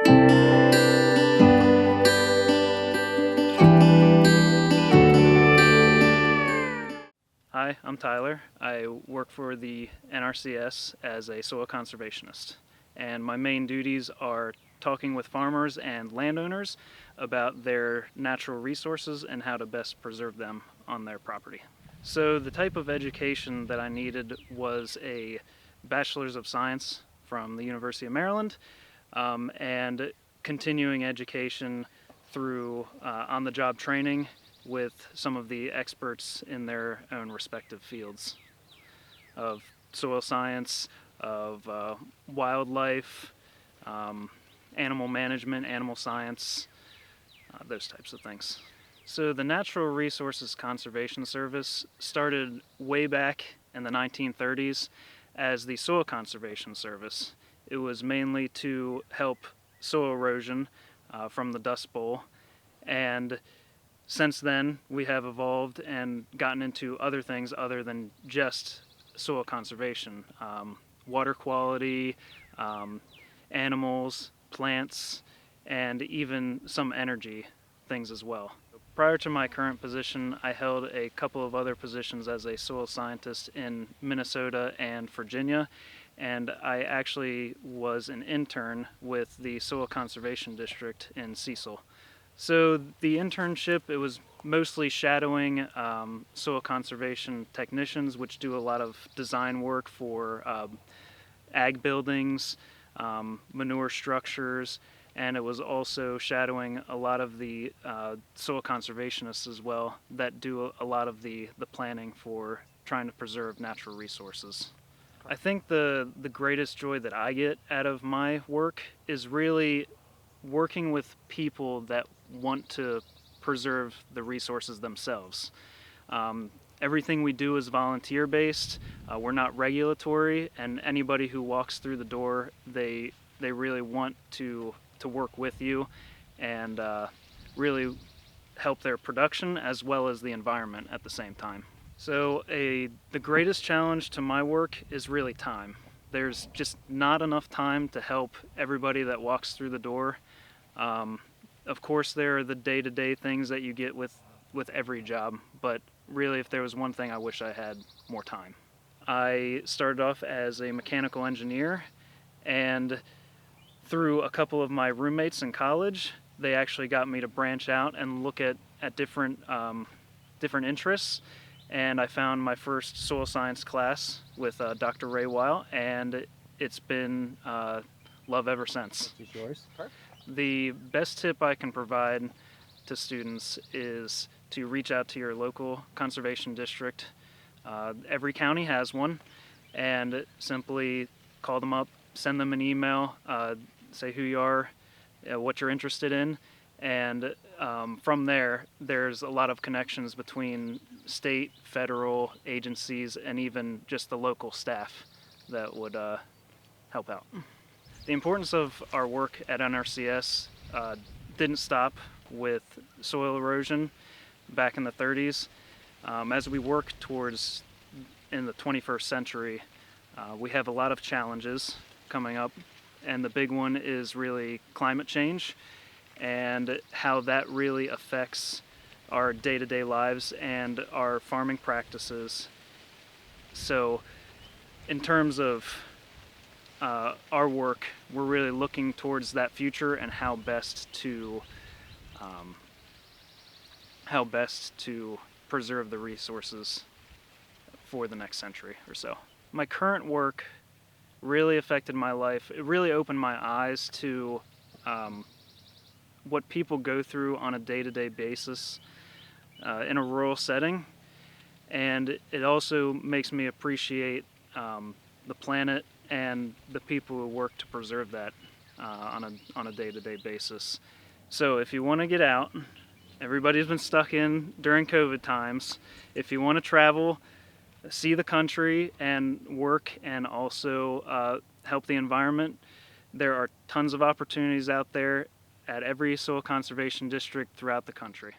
Hi, I'm Tyler. I work for the NRCS as a soil conservationist, and my main duties are talking with farmers and landowners about their natural resources and how to best preserve them on their property. So the type of education that I needed was a Bachelor's of Science from the University of Maryland, and continuing education through on-the-job training with some of the experts in their own respective fields of soil science, of wildlife, animal management, animal science, those types of things. So the Natural Resources Conservation Service started way back in the 1930s as the Soil Conservation Service. It was mainly to help soil erosion from the Dust Bowl, and since then we have evolved and gotten into other things other than just soil conservation. Water quality, animals, plants, and even some energy things as well. Prior to my current position, I held a couple of other positions as a soil scientist in Minnesota and Virginia, and I actually was an intern with the Soil Conservation District in Cecil. So the internship, it was mostly shadowing soil conservation technicians, which do a lot of design work for ag buildings, manure structures, and it was also shadowing a lot of the soil conservationists as well that do a lot of the planning for trying to preserve natural resources. I think the greatest joy that I get out of my work is really working with people that want to preserve the resources themselves. Everything we do is volunteer based. We're not regulatory, and anybody who walks through the door, they really want to work with you and really help their production as well as the environment at the same time. So the greatest challenge to my work is really time. There's just not enough time to help everybody that walks through the door. Of course, there are the day-to-day things that you get with every job, but really, if there was one thing, I wish I had more time. I started off as a mechanical engineer, and through a couple of my roommates in college, they actually got me to branch out and look at different interests, and I found my first soil science class with Dr. Ray Weil, and it's been love ever since. Which is yours? Perfect. The best tip I can provide to students is to reach out to your local conservation district. Every county has one, and simply call them up, send them an email, say who you are, what you're interested in, and from there, there's a lot of connections between state, federal agencies, and even just the local staff that would help out. The importance of our work at NRCS didn't stop with soil erosion back in the 30s. As we work towards in the 21st century, we have a lot of challenges coming up, and the big one is really climate change and how that really affects our day-to-day lives and our farming practices. So in terms of our work, we're really looking towards that future and how best to preserve the resources for the next century or so. My current work really affected my life. It really opened my eyes to what people go through on a day-to-day basis in a rural setting, and it also makes me appreciate the planet and the people who work to preserve that on a day-to-day basis. So if you want to get out, everybody's been stuck in during COVID times. If you want to travel, see the country and work and also help the environment, there are tons of opportunities out there at every soil conservation district throughout the country.